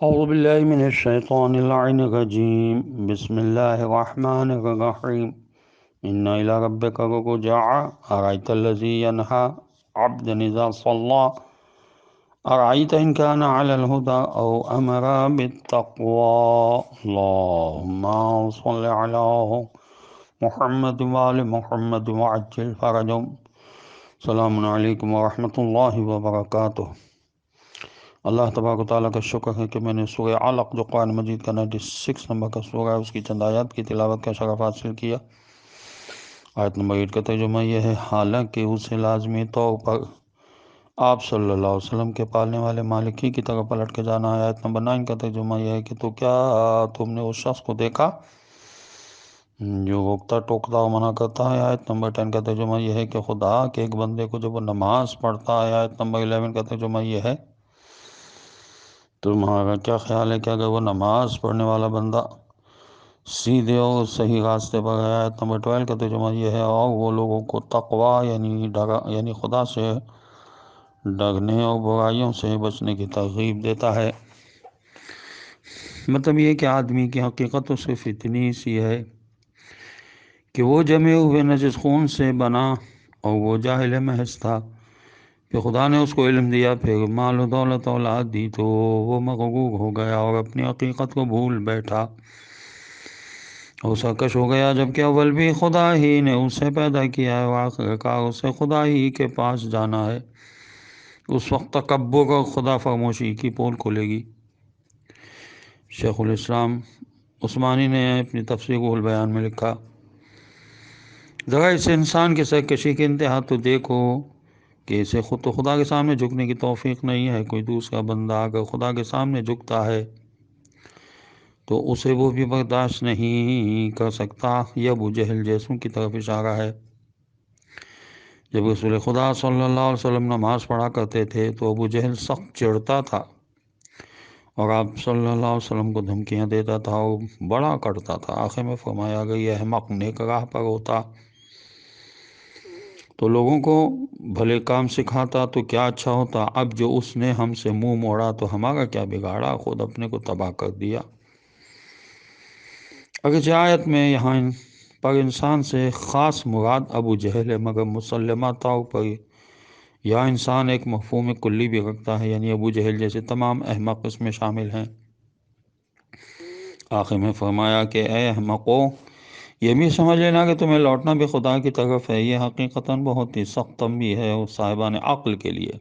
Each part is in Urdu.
أعوذ بالله من الشيطان اللعين الرجيم بسم الله الرحمن الرحيم إن إلى ربك الرجع أرأيت الذي ينهى عبدا إذا صلى أرأيت إن كان على الهدى أو أمر بالتقوى اللهم صل على محمد وآل محمد وعجل فرجهم السلام علیکم ورحمۃ اللہ وبرکاتہ۔ اللہ تبارک و تعالیٰ کا شکر ہے کہ میں نے سورہ علق جو قرآن مجید کا 96 نمبر کا سورہ ہے اس کی چند آیات کی تلاوت کا شرف حاصل کیا۔ آیت نمبر 8 کا ترجمہ یہ ہے: حالانکہ اسے لازمی طور پر آپ صلی اللہ علیہ وسلم کے پالنے والے مالک ہی کی طرف پلٹ کے جانا ہے۔ آیت نمبر 9 کا ترجمہ یہ ہے کہ تو کیا تم نے اس شخص کو دیکھا جو روکتا ٹوکتا اور منع کرتا ہے۔ آیت نمبر 10 کا ترجمہ یہ ہے کہ خدا کے ایک بندے کو جب وہ نماز پڑھتا ہے۔ آیت نمبر 11 کا ترجمہ یہ ہے تمہارا کیا خیال ہے کہ اگر وہ نماز پڑھنے والا بندہ سیدھے اور صحیح راستے پر ہے۔ آیت نمبر 12 کا ترجمہ یہ ہے اور وہ لوگوں کو تقویٰ یعنی خدا سے ڈرنے اور برائیوں سے بچنے کی ترغیب دیتا ہے۔ مطلب یہ کہ آدمی کی حقیقت تو صرف اتنی سی ہے کہ وہ جمے ہوئے نجس خون سے بنا اور وہ جاہل محض تھا، کہ خدا نے اس کو علم دیا، پھر مال و دولت اولاد دی تو وہ مغرور ہو گیا اور اپنی حقیقت کو بھول بیٹھا اور سرکش ہو گیا، جبکہ اول بھی خدا ہی نے اسے پیدا کیا ہے اور آخر کار اسے خدا ہی کے پاس جانا ہے۔ اس وقت تکبر اور خدا فراموشی کی پول کھلے گی۔ شیخ الاسلام عثمانی نے اپنی تفسیر روح البیان میں لکھا: ذرا اس انسان کی سرکشی کی انتہا تو دیکھو کہ اسے خود تو خدا کے سامنے جھکنے کی توفیق نہیں ہے۔ کوئی دوسرا بندہ اگر خدا کے سامنے جھکتا ہے تو اسے وہ بھی برداشت نہیں کر سکتا۔ یہ ابو جہل جیسوں کی طرف اشارہ ہے۔ جب رسول خدا صلی اللہ علیہ وسلم نماز پڑھا کرتے تھے تو ابو جہل سخت چڑھتا تھا اور آپ صلی اللہ علیہ وسلم کو دھمکیاں دیتا تھا اور بڑا کرتا تھا۔ آخر میں فرمایا اگر یہ احمق نیک راہ پر ہوتا تو لوگوں کو بھلے کام سکھاتا تو کیا اچھا ہوتا۔ اب جو اس نے ہم سے منہ موڑا تو ہمارا کیا بگاڑا، خود اپنے کو تباہ کر دیا۔ اگرچہ آیت میں یہاں پر انسان سے خاص مراد ابو جہل ہے، مگر مسلمہ طور پر یا انسان ایک مفہوم کلی بھی رکھتا ہے، یعنی ابو جہل جیسے تمام احمق اس میں شامل ہیں۔ آخر میں فرمایا کہ اے احمقو، یہ بھی سمجھ لینا کہ تمہیں لوٹنا بھی خدا کی طرف ہے۔ یہ حقیقتاً بہت ہی سخت تنبیہ ہے اور صاحبان عقل کے لیے۔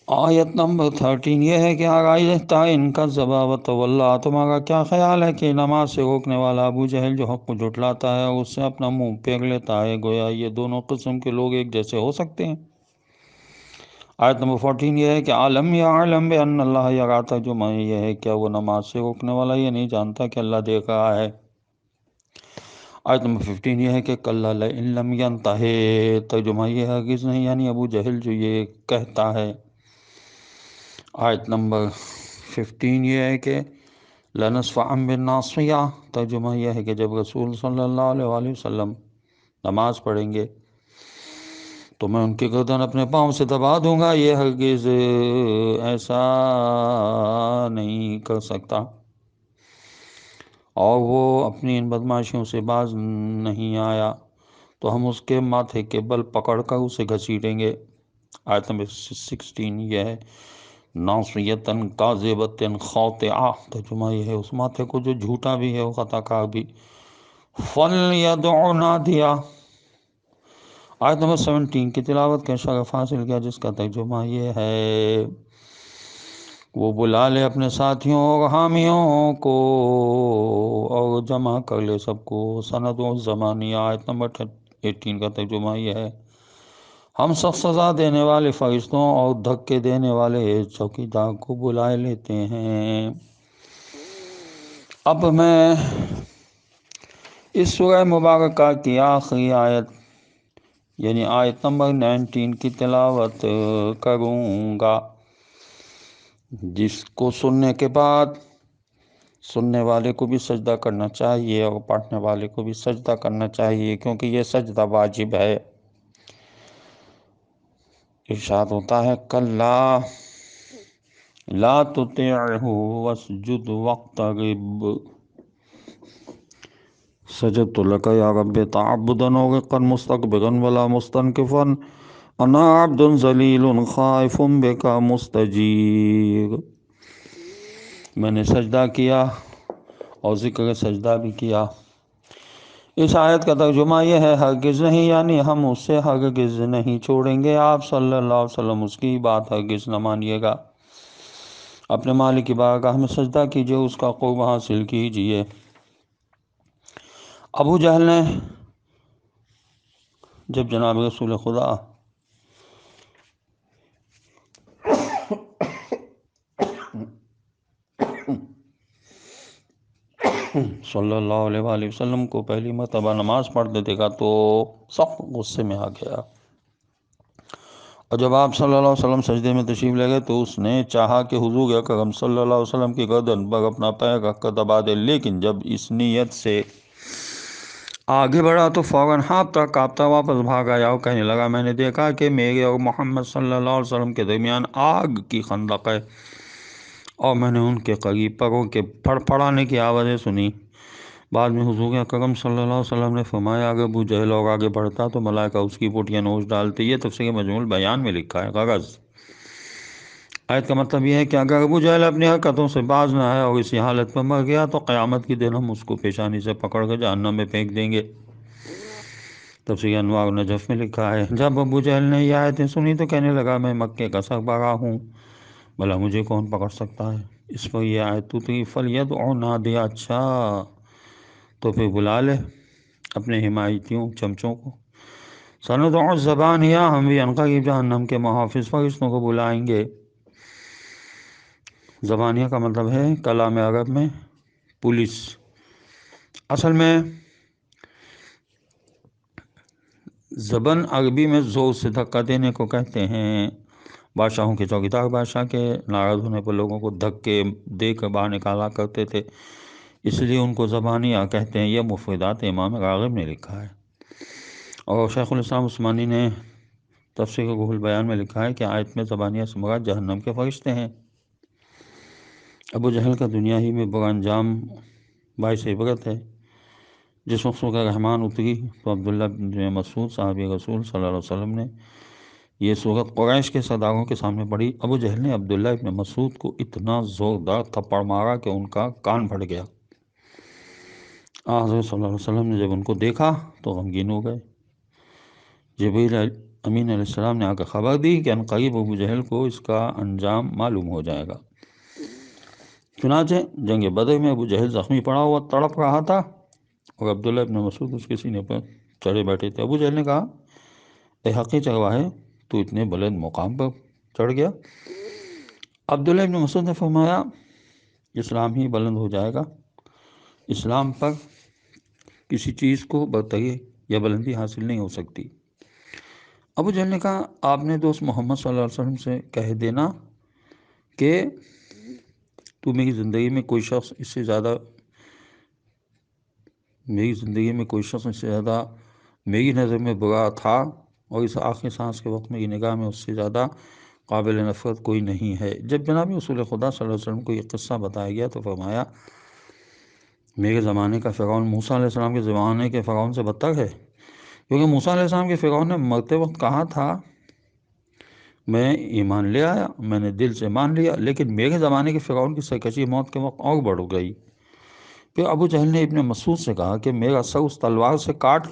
آیت نمبر 13 یہ ہے کہ ارأیت ان کذب وتولی، تمہارا کیا خیال ہے کہ نماز سے روکنے والا ابو جہل جو حق کو جھٹلاتا ہے اور اس سے اپنا منہ پھیر لیتا ہے، گویا یہ دونوں قسم کے لوگ ایک جیسے ہو سکتے ہیں۔ آیت نمبر 14 یہ ہے کہ عالم یعلم بان اللہ یرا، ترجمہ یہ ہے کیا وہ نماز سے روکنے والا یہ نہیں جانتا کہ اللہ دیکھ رہا ہے۔ آیت نمبر 15 یہ ہے کہ کلا لئن لم ینتہ، ترجمہ یہ ہرگز نہیں، یعنی ابو جہل جو یہ کہتا ہے۔ آیت نمبر 15 یہ ہے کہ لنصفعا بالناصیہ، ترجمہ یہ ہے کہ جب رسول صلی اللہ علیہ وآلہ وسلم نماز پڑھیں گے تو میں ان کی گردن اپنے پاؤں سے دبا دوں گا، یہ ہرگز ایسا نہیں کر سکتا اور وہ اپنی ان بدمعاشیوں سے باز نہیں آیا تو ہم اس کے ماتھے کے بل پکڑ کر اسے گھسیٹیں گے۔ آیت نمبر 16 یہ ہے ناصیۃً کاذبۃً خاطئہ، ترجمہ یہ ہے اس ماتھے کو جو جھوٹا بھی ہے اور خطا کار بھی۔ فَلْيَدْعُ نَادِیَہُ، آیت نمبر 17 کی تلاوت کا شرف حاصل کیا، جس کا ترجمہ یہ ہے وہ بلا لے اپنے ساتھیوں اور حامیوں کو اور جمع کر لے سب کو۔ سند و زمانیہ، آیت نمبر 18 کا ترجمہ یہ ہے ہم سخت سزا دینے والے فرشتوں اور دھکے دینے والے چوکیدار کو بلائے لیتے ہیں۔ اب میں اس سورہ مبارکہ کی آخری آیت یعنی آیت نمبر 19 کی تلاوت کروں گا، جس کو سننے کے بعد سننے والے کو بھی سجدہ کرنا چاہیے اور پڑھنے والے کو بھی سجدہ کرنا چاہیے، کیونکہ یہ سجدہ واجب ہے۔ ارشاد ہوتا ہے کلا لا تطیعہ واسجد واقترب سجدت لک یا رب تعبدا وقا مستكبرا ولا مستنكفا انا عبد ذلیل خائف بک مستجیر۔ میں نے سجدہ کیا اور ذکر سجدہ بھی کیا۔ اس آیت کا ترجمہ یہ ہے ہرگز نہیں، یعنی ہم اس سے ہرگز نہیں چھوڑیں گے، آپ صلی اللہ علیہ وسلم اس کی بات ہرگز نہ مانیے گا۔ اپنے مالک کی بارگاہ میں سجدہ کیجیے، اس کا قرب حاصل کیجیے۔ ابو جہل نے جب جناب رسول خدا صلی اللہ علیہ وآلہ وسلم کو پہلی مرتبہ نماز پڑھتے دیکھا تو سخت غصے میں آ گیا، اور جب آپ صلی اللہ علیہ وسلم سجدے میں تشریف لے گئے تو اس نے چاہا کہ حضور اکرم صلی اللہ علیہ وسلم کی گردن پر اپنا پیر رکھ کر دبا دے، لیکن جب اس نیت سے آگے بڑھا تو فوراً ہانپتا کانپتا واپس بھاگ آیا اور کہنے لگا، میں نے دیکھا کہ میرے اور محمد صلی اللہ علیہ وسلم کے درمیان آگ کی خندق ہے، اور میں نے ان کے قریب پروں کے پھڑ پھڑانے کی آوازیں سنی۔ بعد میں حضور اکرم صلی اللہ علیہ وسلم نے فرمایا، اگر ابو جہل اور آگے بڑھتا تو ملائکہ اس کی بوٹیاں نوچ ڈالتے۔ یہ تفسیر مجموع البیان میں لکھا ہے۔ غرض آیت کا مطلب یہ ہے کہ اگر ابو جہل اپنی حرکتوں سے باز نہ آیا اور اسی حالت میں مر گیا تو قیامت کے دن ہم اس کو پیشانی سے پکڑ کر جہنم میں پھینک دیں گے۔ تفسیر انوار النجف میں لکھا ہے، جب ابو جہل نے یہ آیتیں سنی تو کہنے لگا، میں مکے کا سربراہ ہوں، بھلا مجھے کون پکڑ سکتا ہے؟ اس پر یہ آیت اتری، فَلْيَدْعُ نَادِيَهُ، اچھا تو پھر بلا لے اپنے حمایتیوں چمچوں کو۔ سَنَدْعُ الزَّبَانِيَةَ، ہم بھی عنقریب جہنم کے محافظ فرشتوں کو بلائیں گے۔ زبانیہ کا مطلب ہے کلام عرب میں پولیس۔ اصل میں زبان عربی میں زور سے دھکا دینے کو کہتے ہیں۔ بادشاہوں کے چوکیدار بادشاہ کے ناراض ہونے پر لوگوں کو دھکے دے کر باہر نکالا کرتے تھے، اس لیے ان کو زبانیہ کہتے ہیں۔ یہ مفردات امام راغب نے لکھا ہے، اور شیخ الاسلام عثمانی نے تفسیر روح البیان میں لکھا ہے کہ آیت میں زبانیہ سے مراد جہنم کے فرشتے ہیں۔ ابو جہل کا دنیا ہی میں برا انجام باعث عبرت ہے۔ جس وقت سورہ رحمان اتری تو عبداللہ بن مسعود صحابی رسول صلی اللہ علیہ وسلم نے یہ سورت قریش کے سرداروں کے سامنے پڑھی۔ ابو جہل نے عبداللہ بن مسعود کو اتنا زوردار تھپڑ مارا کہ ان کا کان پھٹ گیا۔ حضرت صلی اللہ علیہ وسلم نے جب ان کو دیکھا تو غمگین ہو گئے۔ جبریل امین علیہ السلام نے آ کر خبر دی کہ عنقریب ابو جہل کو اس کا انجام معلوم ہو جائے گا۔ چنانچہ جنگ بدر میں ابو جہل زخمی پڑا ہوا تڑپ رہا تھا اور عبداللہ ابن مسعود اس کے سینے پر چڑھے بیٹھے تھے۔ ابو جہل نے کہا، اے حقی چرواہے، تو اتنے بلند مقام پر چڑھ گیا؟ عبداللہ ابن مسعود نے فرمایا، اسلام ہی بلند ہو جائے گا، اسلام پر کسی چیز کو برتری یا بلندی حاصل نہیں ہو سکتی۔ ابو جہل نے کہا، آپ نے دوست محمد صلی اللہ علیہ وسلم سے کہہ دینا کہ تو میری زندگی میں کوئی شخص اس سے زیادہ میری نظر میں برا تھا، اور اس آخری سانس کے وقت میری نگاہ میں اس سے زیادہ قابل نفرت کوئی نہیں ہے۔ جب جناب رسول خدا صلی اللہ علیہ وسلم کو یہ قصہ بتایا گیا تو فرمایا، میرے زمانے کا فرعون موسیٰ علیہ السلام کے زمانے کے فرعون سے بدتر ہے، کیونکہ موسیٰ علیہ السلام کے فرعون نے مرتے وقت کہا تھا، میں ایمان لے آیا، میں نے دل سے مان لیا، لیکن میرے زمانے کے فرعون کی سرکشی موت کے وقت اور بڑھ گئی۔ پھر ابو جہل نے ابن مسعود سے کہا کہ میرا سر اس تلوار سے کاٹ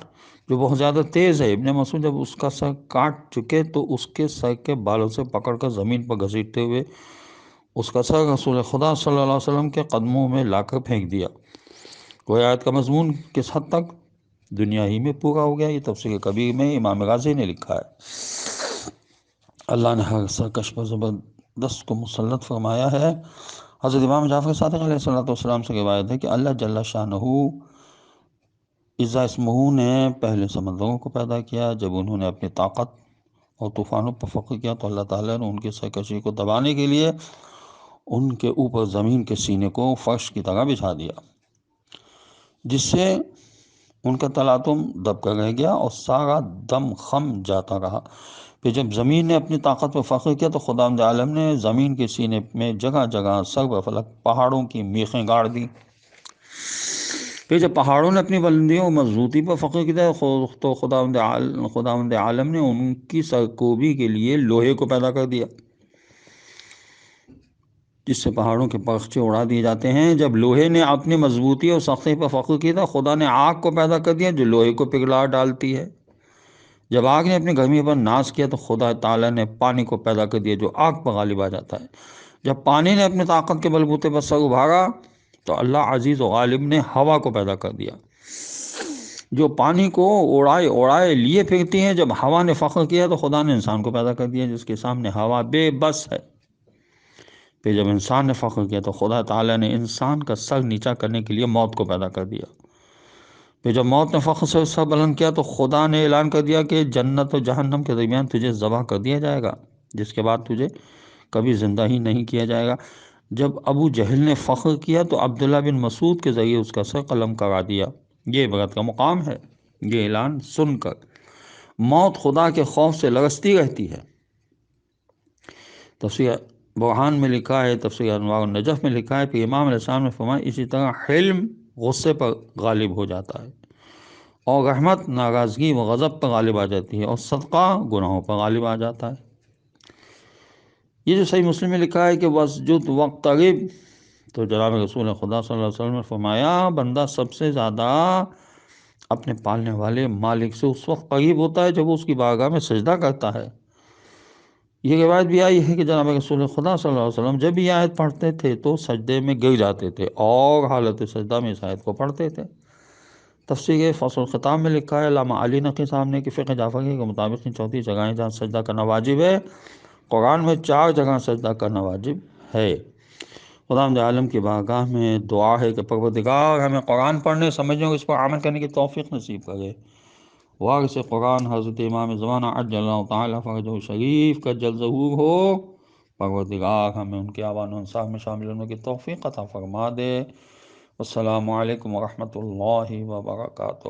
جو بہت زیادہ تیز ہے۔ ابن مسعود جب اس کا سر کاٹ چکے تو اس کے سر کے بالوں سے پکڑ کر زمین پر گھسیٹتے ہوئے اس کا سر رسول خدا صلی اللہ علیہ وسلم کے قدموں میں لا کر پھینک دیا۔ وہ آیت کا مضمون کس حد تک دنیا ہی میں پورا ہو گیا، یہ تفسیر کبیر میں امام غازی نے لکھا ہے۔ اللہ نے ہر سرکش پر زبردست کو مسلط فرمایا ہے۔ حضرت امام جعفر صادق علیہ السلام سے روایت ہے کہ اللہ جل شانہ عزا اسمہ نے پہلے سمندروں کو پیدا کیا۔ جب انہوں نے اپنی طاقت اور طوفانوں پر فخر کیا تو اللہ تعالیٰ نے ان کی سرکشی کو دبانے کے لیے ان کے اوپر زمین کے سینے کو فرش کی طرح بچھا دیا، جس سے ان کا تلاطم دب کر رہ گیا اور سارا دم خم جاتا رہا۔ پھر جب زمین نے اپنی طاقت پہ فخر کیا تو خداوند عالم نے زمین کے سینے میں جگہ جگہ سرب فلک پہاڑوں کی میخیں گاڑ دی۔ پھر جب پہاڑوں نے اپنی بلندیوں اور مضبوطی پر فخر کیا تو خداوند عالم نے ان کی سرکوبی کے لیے لوہے کو پیدا کر دیا، جس سے پہاڑوں کے پرخچے اڑا دیے جاتے ہیں۔ جب لوہے نے اپنی مضبوطی اور سختی پر فخر کیا تھا، خدا نے آگ کو پیدا کر دیا جو لوہے کو پگھلا ڈالتی ہے۔ جب آگ نے اپنی گرمی پر ناز کیا تو خدا تعالیٰ نے پانی کو پیدا کر دیا جو آگ پر غالب آ جاتا ہے۔ جب پانی نے اپنی طاقت کے بلبوتے پر سر ابھارا تو اللہ عزیز و غالب نے ہوا کو پیدا کر دیا جو پانی کو اڑائے اڑائے لیے پھرتی ہیں۔ جب ہوا نے فخر کیا تو خدا نے انسان کو پیدا کر دیا جس کے سامنے ہوا بے بس ہے۔ پھر جب انسان نے فخر کیا تو خدا تعالیٰ نے انسان کا سر نیچا کرنے کے لیے موت کو پیدا کر دیا۔ پھر جب موت نے فخر سے سر بلند کیا تو خدا نے اعلان کر دیا کہ جنت و جہنم کے درمیان تجھے ذبح کر دیا جائے گا، جس کے بعد تجھے کبھی زندہ ہی نہیں کیا جائے گا۔ جب ابو جہل نے فخر کیا تو عبداللہ بن مسعود کے ذریعے اس کا سر قلم کرا دیا۔ یہ عبرت کا مقام ہے۔ یہ اعلان سن کر موت خدا کے خوف سے لرزتی رہتی ہے۔ تفسیر برہان میں لکھا ہے، تفسیر انوار النجف میں لکھا ہے کہ امام علیہ السلام نے فرمایا اسی طرح حلم غصے پر غالب ہو جاتا ہے، اور رحمت ناراضگی و غضب پر غالب آ جاتی ہے، اور صدقہ گناہوں پر غالب آ جاتا ہے۔ یہ جو صحیح مسلم میں لکھا ہے کہ وَاسْجُدْ وَاقْتَرِب، تو جناب رسول خدا صلی اللہ علیہ وسلم نے فرمایا بندہ سب سے زیادہ اپنے پالنے والے مالک سے اس وقت قریب ہوتا ہے جب وہ اس کی بارگاہ میں سجدہ کرتا ہے۔ یہ روایت بھی آئی ہے کہ جناب رسول خدا صلی اللہ علیہ وسلم جب یہ آیت پڑھتے تھے تو سجدے میں گر جاتے تھے اور حالت سجدہ میں اس آیت کو پڑھتے تھے۔ تفسیر فصل الخطاب میں لکھا ہے علامہ علی نقی صاحب نے کہ فقہ جعفری کے مطابق 34 جگہیں جہاں سجدہ کرنا واجب ہے، قرآن میں 4 جگہ سجدہ کرنا واجب ہے۔ خداوند عالم کی بارگاہ میں دعا ہے کہ پروردگار ہمیں قرآن پڑھنے، سمجھنے اور اس پر عمل کرنے کی توفیق نصیب کرے۔ وارث قرآن حضرت امام زمانہ عجل اللہ تعالیٰ فرجہ شریف کا جل ظہور ہو، پروردگار ہمیں ان کے اعوان و انصار میں شامل ہونے کی توفیق عطا فرما دے۔ السلام علیکم ورحمۃ اللہ وبرکاتہ۔